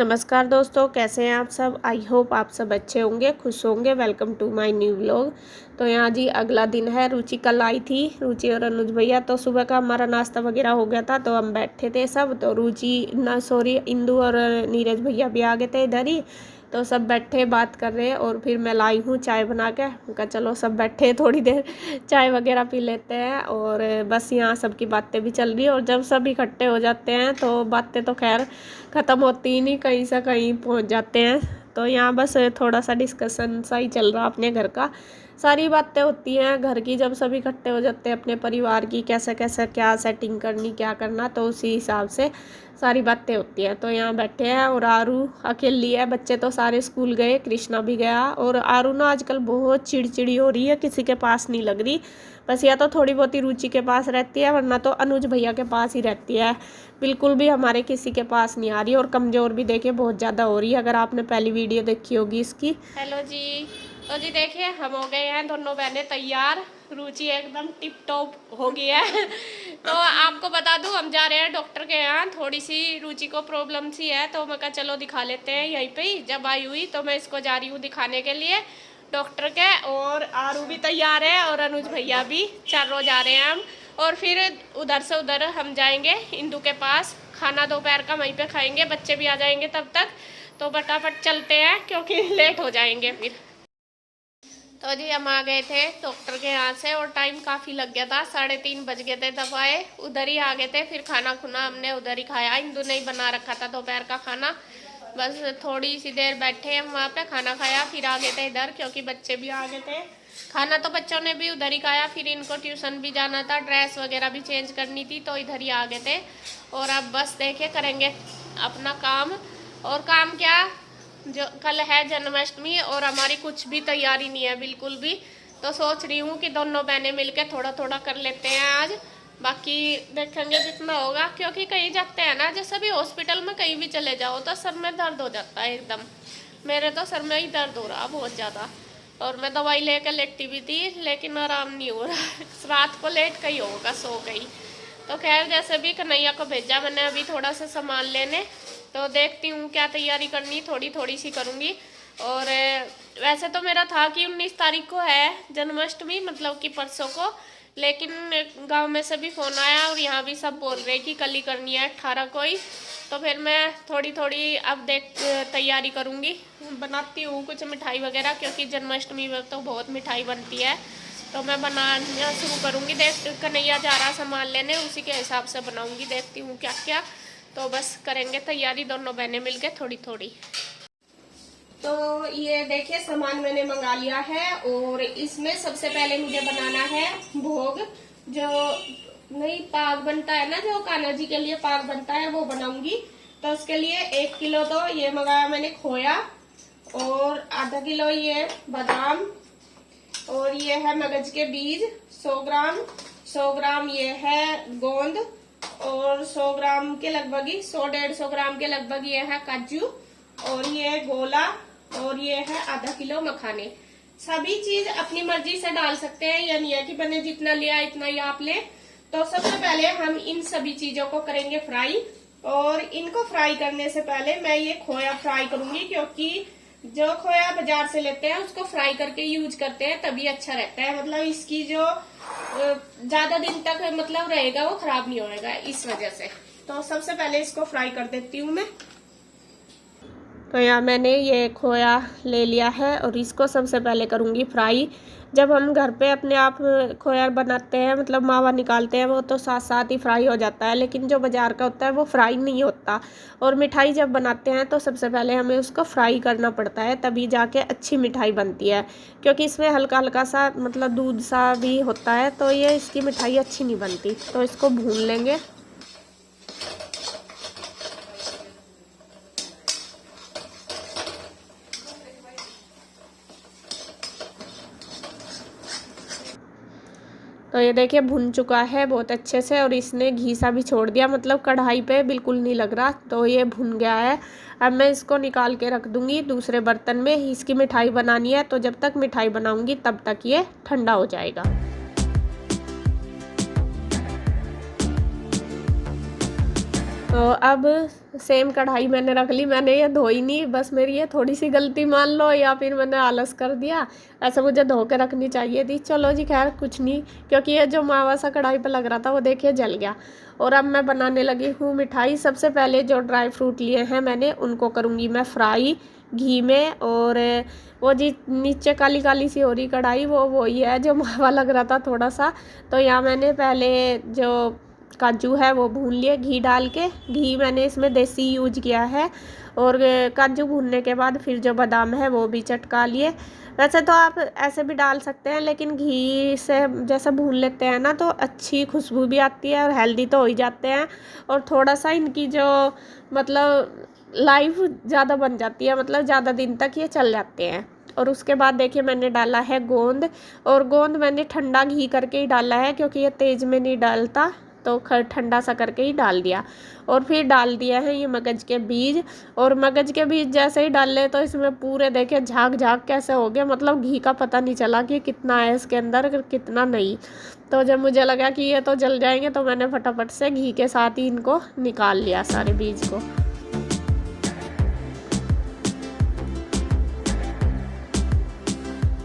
नमस्कार दोस्तों, कैसे हैं आप सब। आई होप आप सब अच्छे होंगे, खुश होंगे। Welcome to my new vlog. तो यहाँ जी अगला दिन है। रुचि कल आई थी, रुचि और अनुज भैया। तो सुबह का हमारा नाश्ता वगैरह हो गया था, तो हम बैठे थे सब। तो रुचि ना सॉरी इंदू और नीरज भैया भी आ गए थे इधर ही। तो सब बैठे बात कर रहे हैं और फिर मैं लाई हूँ चाय बना के। उनका चलो सब बैठे थोड़ी देर चाय वगैरह पी लेते हैं। और बस यहाँ सबकी बातें भी चल रही है। और जब सब इकट्ठे हो जाते हैं तो बातें तो खैर ख़त्म होती ही नहीं, कहीं से कहीं पहुँच जाते हैं। तो यहाँ बस थोड़ा सा डिस्कशन सा ही चल रहा अपने घर का। सारी बातें होती हैं घर की जब सब इकट्ठे हो जाते हैं, अपने परिवार की कैसे कैसे क्या सेटिंग करनी, क्या करना, तो उसी हिसाब से सारी बातें होती हैं। तो यहाँ बैठे हैं और आरू अकेली है। बच्चे तो सारे स्कूल गए, कृष्णा भी गया। और आरू ना आजकल बहुत चिड़चिड़ी हो रही है, किसी के पास नहीं लग रही। बस या तो थोड़ी बहुत ही रुचि के पास रहती है, वरना तो अनुज भैया के पास ही रहती है। बिल्कुल भी हमारे किसी के पास नहीं आ रही। और कमज़ोर भी देखिए बहुत ज़्यादा हो रही है, अगर आपने पहली वीडियो देखी होगी इसकी। हेलो जी। तो जी देखिए हम हो गए हैं दोनों बहनें तैयार। रुचि एकदम टिप टॉप हो गई है। तो आपको बता दूं हम जा रहे हैं डॉक्टर के यहाँ। थोड़ी सी रुचि को प्रॉब्लम सी है, तो मैं कहा चलो दिखा लेते हैं यहीं पे ही। जब आई हुई तो मैं इसको जा रही हूँ दिखाने के लिए डॉक्टर के। और आरू भी तैयार है और अनुज भैया भी, चारों जा रहे हैं हम। और फिर उधर से उधर हम जाएंगे इंदू के पास। खाना दोपहर का वहीं पे खाएंगे, बच्चे भी आ जाएंगे तब तक। तो फटाफट चलते हैं क्योंकि लेट हो जाएंगे फिर। तो जी हम आ गए थे डॉक्टर के यहाँ से और टाइम काफ़ी लग गया था, 3:30 बज गए थे तब आए। उधर ही आ गए थे, फिर खाना खुना हमने उधर ही खाया। इंदू ने ही बना रखा था दोपहर का खाना। बस थोड़ी सी देर बैठे हम वहाँ पे, खाना खाया, फिर आ गए थे इधर क्योंकि बच्चे भी आ गए थे। खाना तो बच्चों ने भी उधर ही खाया। फिर इनको ट्यूशन भी जाना था, ड्रेस वगैरह भी चेंज करनी थी, तो इधर ही आ गए थे। और अब बस देखिए करेंगे अपना काम। और काम क्या, जो कल है जन्माष्टमी और हमारी कुछ भी तैयारी नहीं है बिल्कुल भी। तो सोच रही हूँ कि दोनों बहनें मिलकर थोड़ा थोड़ा कर लेते हैं आज। बाकी देखेंगे जितना होगा, क्योंकि कहीं जाते हैं ना, जैसे भी हॉस्पिटल में कहीं भी चले जाओ तो सर में दर्द हो जाता है एकदम। मेरे तो सर में ही दर्द हो रहा बहुत ज़्यादा। और मैं दवाई लेकर लेटी भी थी लेकिन आराम नहीं हो रहा। रात को लेट गई होगा, सो गई। तो खैर जैसे भी कन्हैया को भेजा मैंने अभी थोड़ा सा सामान लेने। तो देखती हूँ क्या तैयारी करनी, थोड़ी थोड़ी सी करूँगी। और वैसे तो मेरा था कि 19 तारीख को है जन्माष्टमी, मतलब कि परसों को। लेकिन गांव में से भी फ़ोन आया और यहाँ भी सब बोल रहे कि कल ही करनी है 18 को ही। तो फिर मैं थोड़ी थोड़ी अब देख तैयारी करूँगी, बनाती हूँ कुछ मिठाई वगैरह, क्योंकि जन्माष्टमी में तो बहुत मिठाई बनती है। तो मैं बनाना शुरू करूँगी। देख कन्हैया जा रहा सामान लेने, उसी के हिसाब से बनाऊँगी, देखती हूँ क्या क्या। तो बस करेंगे तैयारी दोनों बहनें मिलके थोड़ी थोड़ी। तो ये देखिए सामान मैंने मंगा लिया है। और इसमें सबसे पहले मुझे बनाना है भोग। जो नहीं पाग बनता है ना, जो कान्हा जी के लिए पाग बनता है, वो बनाऊंगी। तो उसके लिए 1 किलो तो ये मंगाया मैंने खोया। और आधा किलो ये बादाम। और ये है मगज के बीज 100 ग्राम। 100 ग्राम ये है गोंद। और 100 ग्राम के लगभग ही 100-150 ग्राम के लगभग ये है काजू। और ये गोला। और ये है आधा किलो मखाने। सभी चीज अपनी मर्जी से डाल सकते हैं, या नहीं है कि मैंने जितना लिया इतना ही आप ले। तो सबसे पहले हम इन सभी चीजों को करेंगे फ्राई। और इनको फ्राई करने से पहले मैं ये खोया फ्राई करूंगी, क्योंकि जो खोया बाजार से लेते हैं उसको फ्राई करके यूज करते हैं, तभी अच्छा रहता है। मतलब इसकी जो ज्यादा दिन तक मतलब रहेगा, वो खराब नहीं होएगा इस वजह से। तो सबसे पहले इसको फ्राई कर देती हूँ मैं। तो यहाँ मैंने ये खोया ले लिया है और इसको सबसे पहले करूँगी फ्राई। जब हम घर पे अपने आप खोया बनाते हैं, मतलब मावा निकालते हैं, वो तो साथ साथ ही फ्राई हो जाता है। लेकिन जो बाज़ार का होता है वो फ्राई नहीं होता। और मिठाई जब बनाते हैं तो सबसे पहले हमें उसको फ्राई करना पड़ता है, तभी जाके अच्छी मिठाई बनती है। क्योंकि इसमें हल्का हल्का सा मतलब दूध सा भी होता है, तो ये इसकी मिठाई अच्छी नहीं बनती। तो इसको भून लेंगे। तो ये देखिए भुन चुका है बहुत अच्छे से, और इसने घी सा भी छोड़ दिया, मतलब कढ़ाई पे बिल्कुल नहीं लग रहा। तो ये भुन गया है। अब मैं इसको निकाल के रख दूंगी दूसरे बर्तन में। इसकी मिठाई बनानी है, तो जब तक मिठाई बनाऊंगी तब तक ये ठंडा हो जाएगा। तो तो अब सेम कढ़ाई मैंने रख ली, मैंने ये धोई नहीं, बस मेरी ये थोड़ी सी गलती मान लो या फिर मैंने आलस कर दिया, ऐसे मुझे धो के रखनी चाहिए थी। चलो जी खैर कुछ नहीं, क्योंकि ये जो मावा सा कढ़ाई पे लग रहा था वो देखिए जल गया। और अब मैं बनाने लगी हूँ मिठाई। सबसे पहले जो ड्राई फ्रूट लिए हैं मैंने उनको करूँगी मैं फ्राई घी में। और वो जी नीचे काली काली सी हो रही कढ़ाई वो ही है जो मावा लग रहा था थोड़ा सा। तो यहाँ मैंने पहले जो काजू है वो भून लिए घी डाल के। घी मैंने इसमें देसी यूज किया है। और काजू भूनने के बाद फिर जो बादाम है वो भी चटका लिए। वैसे तो आप ऐसे भी डाल सकते हैं, लेकिन घी से जैसे भून लेते हैं ना तो अच्छी खुशबू भी आती है और हेल्दी तो हो ही जाते हैं। और थोड़ा सा इनकी जो मतलब लाइफ ज़्यादा बन जाती है, मतलब ज़्यादा दिन तक ये चल जाते हैं। और उसके बाद देखिए मैंने डाला है गोंद। और गोंद मैंने ठंडा घी करके ही डाला है, क्योंकि ये तेज़ में नहीं डालता, तो ठंडा सा करके ही डाल दिया। और फिर डाल दिया है ये मगज के बीज। और मगज के बीज जैसे ही डाल ले तो इसमें पूरे देखे झाग झाग कैसे हो गया, मतलब घी का पता नहीं चला कि कितना है इसके अंदर कितना नहीं। तो जब मुझे लगा कि ये तो जल जाएंगे तो मैंने फटाफट से घी के साथ ही इनको निकाल लिया सारे बीज को।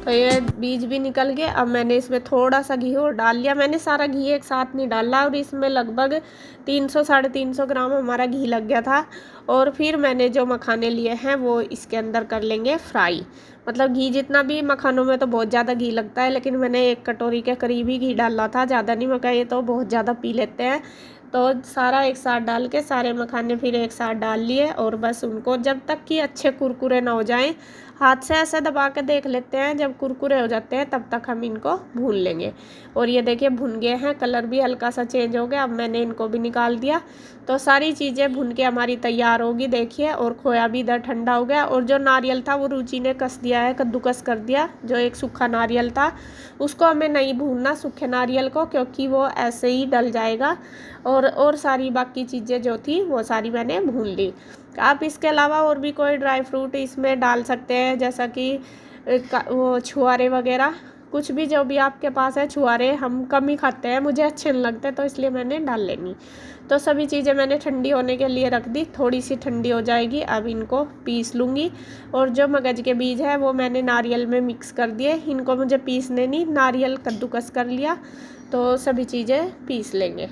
तो ये बीज भी निकल गए। अब मैंने इसमें थोड़ा सा घी और डाल लिया। मैंने सारा घी एक साथ नहीं डाला, और इसमें लगभग 300 साढ़े 300 ग्राम हमारा घी लग गया था। और फिर मैंने जो मखाने लिए हैं वो इसके अंदर कर लेंगे फ्राई। मतलब घी जितना भी, मखानों में तो बहुत ज़्यादा घी लगता है, लेकिन मैंने 1 कटोरी के करीब ही घी डाला था, ज़्यादा नहीं। मका ये तो बहुत ज़्यादा पी लेते हैं। तो सारा एक साथ डाल के सारे मखाने फिर एक साथ डाल लिए। और बस उनको जब तक कि अच्छे कुरकुरे ना हो जाएं, हाथ से ऐसे दबा के देख लेते हैं, जब कुरकुरे हो जाते हैं तब तक हम इनको भून लेंगे। और ये देखिए भुन गए हैं, कलर भी हल्का सा चेंज हो गया। अब मैंने इनको भी निकाल दिया। तो सारी चीज़ें भुन के हमारी तैयार होगी देखिए। और खोया भी इधर ठंडा हो गया। और जो नारियल था वो रुचि ने कस दिया है, कद्दूकस कर दिया। जो एक सूखा नारियल था उसको हमें नहीं भूनना, सूखे नारियल को, क्योंकि वो ऐसे ही डल जाएगा। और सारी बाकी चीज़ें जो थी वो सारी मैंने भून ली। आप इसके अलावा और भी कोई ड्राई फ्रूट इसमें डाल सकते हैं, जैसा कि वो छुआरे वगैरह, कुछ भी जो भी आपके पास है। छुआरे हम कम ही खाते हैं, मुझे अच्छे नहीं लगते, तो इसलिए मैंने डाल लेनी। तो सभी चीज़ें मैंने ठंडी होने के लिए रख दी, थोड़ी सी ठंडी हो जाएगी। अब इनको पीस लूँगी। और जो मगज के बीज है वो मैंने नारियल में मिक्स कर दिए, इनको मुझे पीसने नहीं, नारियल कद्दूकस कर लिया। तो सभी चीज़ें पीस लेंगे।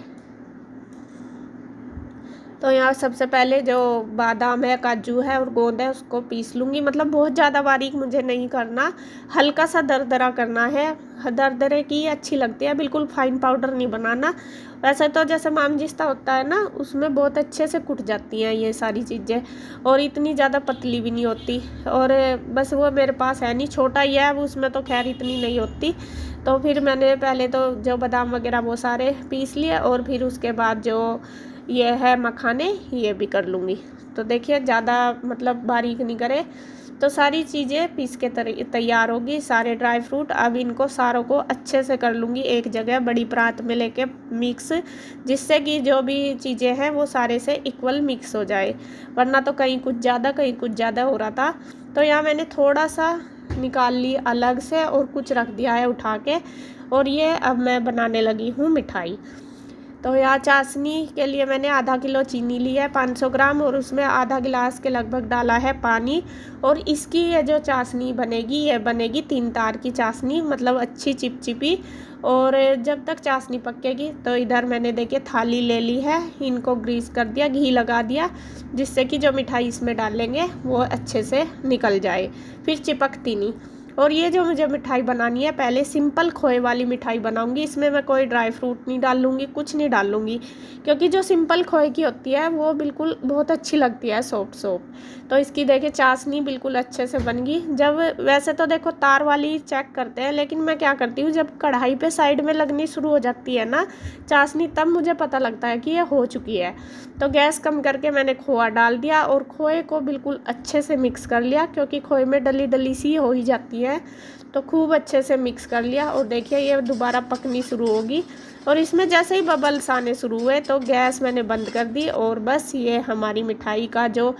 तो यहाँ सबसे पहले जो बादाम है, काजू है और गोंद है उसको पीस लूँगी। मतलब बहुत ज़्यादा बारीक मुझे नहीं करना, हल्का सा दरदरा करना है। दरदरे की अच्छी लगती है, बिल्कुल फाइन पाउडर नहीं बनाना। वैसे तो जैसे मामजिस्ता होता है ना, उसमें बहुत अच्छे से कुट जाती हैं ये सारी चीज़ें, और इतनी ज़्यादा पतली भी नहीं होती। और बस वो मेरे पास है नहीं, छोटा ही है, अब उसमें तो खैर इतनी नहीं होती। तो फिर मैंने पहले तो जो बादाम वगैरह वो सारे पीस लिए, और फिर उसके बाद जो ये है मखाने ये भी कर लूँगी। तो देखिए ज़्यादा मतलब बारीक नहीं करे। तो सारी चीज़ें पीस के तैयार होगी, सारे ड्राई फ्रूट। अब इनको सारों को अच्छे से कर लूँगी एक जगह बड़ी परात में लेके मिक्स, जिससे कि जो भी चीज़ें हैं वो सारे से इक्वल मिक्स हो जाए, वरना तो कहीं कुछ ज़्यादा कहीं कुछ ज़्यादा हो रहा था। तो यहाँ मैंने थोड़ा सा निकाल ली अलग से और कुछ रख दिया है उठा के। और ये अब मैं बनाने लगी हूँ मिठाई। तो यहाँ चाशनी के लिए मैंने आधा किलो चीनी ली है 500 ग्राम, और उसमें आधा गिलास के लगभग डाला है पानी। और इसकी ये जो चाशनी बनेगी ये बनेगी 3 तार की चाशनी, मतलब अच्छी चिपचिपी। और जब तक चाशनी पकेगी तो इधर मैंने देखिए थाली ले ली है, इनको ग्रीस कर दिया, घी लगा दिया, जिससे कि जो मिठाई इसमें डालेंगे वो अच्छे से निकल जाए, फिर चिपकती नहीं। और ये जो मुझे मिठाई बनानी है, पहले सिंपल खोए वाली मिठाई बनाऊंगी। इसमें मैं कोई ड्राई फ्रूट नहीं डालूंगी, कुछ नहीं डालूंगी, क्योंकि जो सिंपल खोए की होती है वो बिल्कुल बहुत अच्छी लगती है, सॉफ्ट सॉफ्ट। तो इसकी देखिए चाशनी बिल्कुल अच्छे से बन गई। जब वैसे तो देखो तार वाली चेक करते हैं, लेकिन मैं क्या करती हूँ, जब कढ़ाई पे साइड में लगनी शुरू हो जाती है ना चाशनी, तब मुझे पता लगता है कि ये हो चुकी है। तो गैस कम करके मैंने खोआ डाल दिया और खोए को बिल्कुल अच्छे से मिक्स कर लिया, क्योंकि खोए में डली डली सी हो ही जाती है। तो खूब अच्छे से मिक्स कर लिया। और देखिए ये दोबारा पकनी शुरू होगी, और इसमें जैसे ही बबल्स आने शुरू हुए तो गैस मैंने बंद कर दी। और बस ये हमारी मिठाई का जो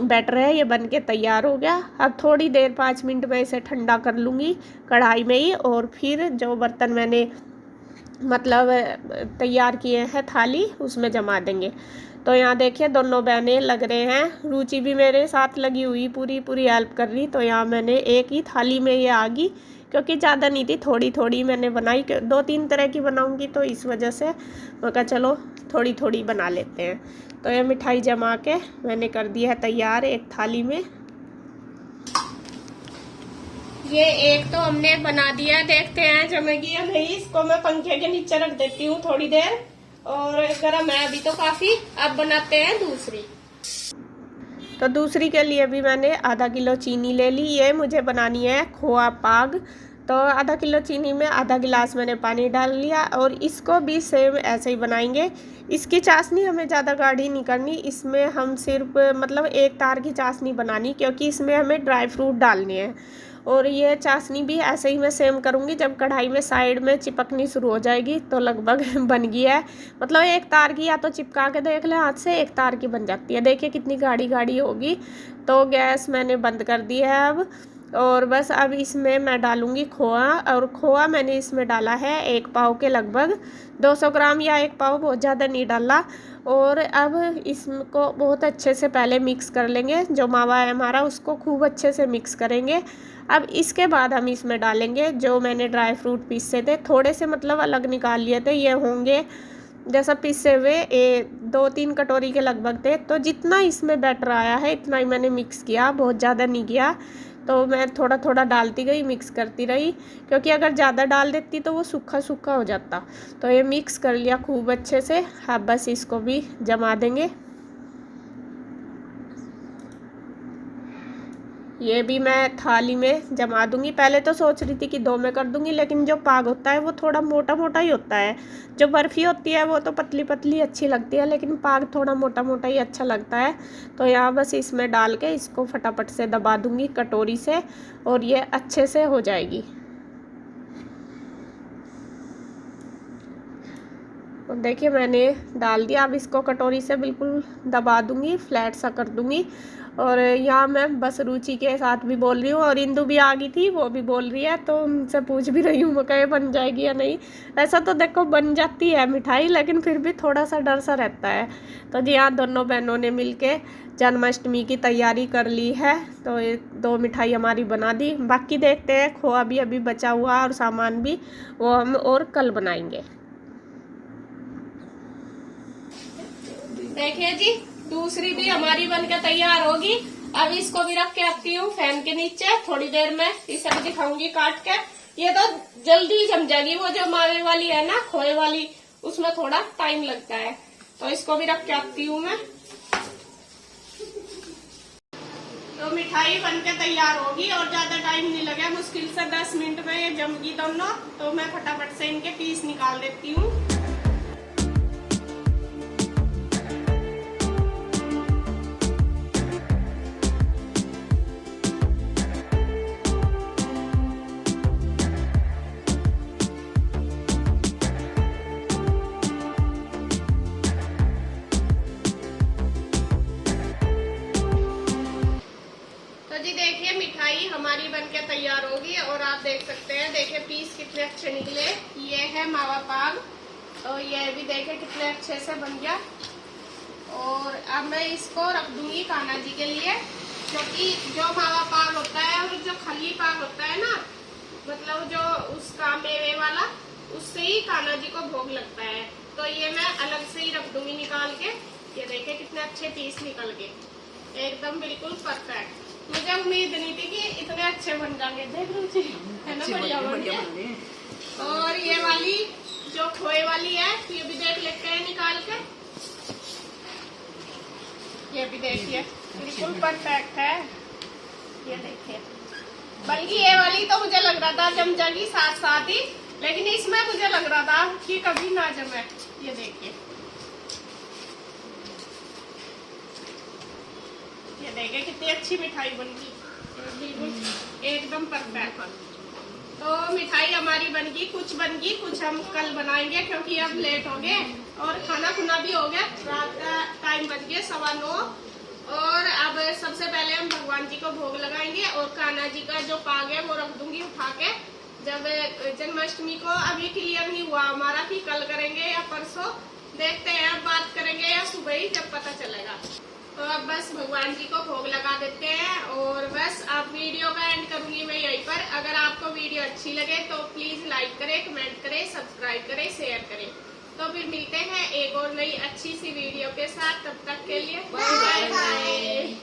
बैटर है ये बन के तैयार हो गया। अब थोड़ी देर 5 मिनट में इसे ठंडा कर लूँगी कढ़ाई में ही, और फिर जो बर्तन मैंने मतलब तैयार किए हैं थाली उसमें जमा देंगे। तो यहाँ देखिए दोनों बहनें लग रहे हैं, रुचि भी मेरे साथ लगी हुई पूरी पूरी हेल्प कर रही। तो यहाँ मैंने एक ही थाली में ये आ गई, क्योंकि ज़्यादा नहीं थी, थोड़ी थोड़ी मैंने बनाई, 2-3 तरह की बनाऊंगी तो इस वजह से मैं कहा चलो थोड़ी थोड़ी बना लेते हैं। तो ये मिठाई जमा के मैंने कर दिया है तैयार एक थाली में। ये एक तो हमने बना दिया, देखते हैं जमेगी या नहीं। इसको मैं पंखे के नीचे रख देती हूँ थोड़ी देर, और गर्म है अभी तो काफी। अब बनाते हैं दूसरी। तो दूसरी के लिए भी मैंने आधा किलो चीनी ले ली। ये मुझे बनानी है खोआ पाग। तो आधा किलो चीनी में आधा गिलास मैंने पानी डाल लिया, और इसको भी सेम ऐसे ही बनाएंगे। इसकी चाशनी हमें ज़्यादा गाढ़ी नहीं करनी, इसमें हम सिर्फ मतलब एक तार की चाशनी बनानी, क्योंकि इसमें हमें ड्राई फ्रूट डालने हैं। और ये चाशनी भी ऐसे ही मैं सेम करूँगी, जब कढ़ाई में साइड में चिपकनी शुरू हो जाएगी तो लगभग बन गई है। मतलब एक तार की या तो चिपका के देख लें हाथ से, एक तार की बन जाती है। देखिए कितनी गाढ़ी गाढ़ी होगी। तो गैस मैंने बंद कर दी है अब, और बस अब इसमें मैं डालूँगी खोआ। और खोआ मैंने इसमें डाला है 1 पाव के लगभग, 200 ग्राम या 1 पाव, बहुत ज़्यादा नहीं डाला। और अब इसको बहुत अच्छे से पहले मिक्स कर लेंगे। जो मावा है हमारा उसको खूब अच्छे से मिक्स करेंगे। अब इसके बाद हम इसमें डालेंगे जो मैंने ड्राई फ्रूट पीसे थे, थोड़े से मतलब अलग निकाल लिए थे। ये होंगे जैसा पीसे हुए 2-3 कटोरी के लगभग थे। तो जितना इसमें बैटर आया है इतना ही मैंने मिक्स किया, बहुत ज़्यादा नहीं किया। तो मैं थोड़ा थोड़ा डालती गई, मिक्स करती रही, क्योंकि अगर ज़्यादा डाल देती तो वो सूखा सूखा हो जाता। तो ये मिक्स कर लिया खूब अच्छे से। अब बस इसको भी जमा देंगे। ये भी मैं थाली में जमा दूंगी। पहले तो सोच रही थी कि 2 में कर दूंगी, लेकिन जो पाग होता है वो थोड़ा मोटा मोटा ही होता है। जो बर्फ़ी होती है वो तो पतली पतली अच्छी लगती है, लेकिन पाग थोड़ा मोटा मोटा ही अच्छा लगता है। तो यहाँ बस इसमें डाल के इसको फटाफट से दबा दूंगी कटोरी से, और ये अच्छे से हो जाएगी। और देखिए मैंने डाल दिया। अब इसको कटोरी से बिल्कुल दबा दूंगी, फ्लैट सा कर दूंगी। और यहाँ मैं बस रुचि के साथ भी बोल रही हूँ, और इंदु भी आ गई थी, वो भी बोल रही है। तो उनसे पूछ भी रही हूँ मैं कहे बन जाएगी या नहीं। ऐसा तो देखो बन जाती है मिठाई, लेकिन फिर भी थोड़ा सा डर सा रहता है। तो जी यहाँ दोनों बहनों ने मिलके जन्माष्टमी की तैयारी कर ली है। तो ये 2 मिठाई हमारी बना दी। बाकी देखते हैं, खोआ भी अभी बचा हुआ और सामान भी, वो हम और कल बनाएंगे। देखिए जी दूसरी भी हमारी बनकर तैयार होगी। अब इसको भी रख के रखती हूँ फैन के नीचे, थोड़ी देर में इसे भी दिखाऊंगी काट के। ये तो जल्दी जम जाएगी, वो जो मावे वाली है ना खोए वाली, उसमें थोड़ा टाइम लगता है। तो इसको भी रख के रखती हूँ मैं। तो मिठाई बनकर तैयार होगी और ज्यादा टाइम नहीं लगा, मुश्किल से 10 मिनट में ये जमगी दोनों। तो मैं फटाफट से इनके पीस निकाल देती हूँ। देखिए मिठाई हमारी बनके तैयार होगी, और आप देख सकते हैं, देखिए पीस कितने अच्छे निकले। ये है मावा पाग, तो ये भी देखिए कितने अच्छे से बन गया। और अब मैं इसको रख दूंगी कान्हा जी के लिए, क्योंकि जो मावा पाग होता है और जो खली पाग होता है ना, मतलब जो उसका मेवे वाला, उससे ही कान्हा जी को भोग लगता है। तो ये मैं अलग से ही रख दूंगी निकाल के। ये देखिए कितने अच्छे पीस निकल गए, एकदम बिल्कुल परफेक्ट। मुझे उम्मीद नहीं थी कि इतने अच्छे बन जाएंगे। देख लो है ना, बढ़िया बन गए। और ये वाली जो खोए वाली है, ये भी देख लेते हैं निकाल के। ये भी देखिए बिल्कुल परफेक्ट है। ये देखिए, बल्कि ये वाली तो मुझे लग रहा था जम जाएगी साथ साथ ही, लेकिन इसमें मुझे लग रहा था कि कभी ना जमे। ये देखिए, ये देखिए कितनी अच्छी मिठाई बनेगी, बिल्कुल एकदम परफेक्ट। तो मिठाई हमारी बनेगी, कुछ बनेगी, कुछ हम कल बनाएंगे, क्योंकि अब लेट हो गए और खाना खुना भी हो गया। रात का टाइम बज गया 9:15। और अब सबसे पहले हम भगवान जी को भोग लगाएंगे, और कान्हा जी का जो पाग है वो रख दूंगी उठा के। जब जन्माष्टमी को अभी क्लियर नहीं हुआ हमारा कि कल करेंगे या परसों, देखते हैं अब बात करेंगे या सुबह ही जब पता चलेगा। तो अब बस भगवान जी को भोग लगा देते हैं और बस अब वीडियो का एंड करूंगी मैं यहीं पर। अगर आपको वीडियो अच्छी लगे तो प्लीज लाइक करें, कमेंट करें, सब्सक्राइब करें, शेयर करें। तो फिर मिलते हैं एक और नई अच्छी सी वीडियो के साथ। तब तक के लिए बाय बाय।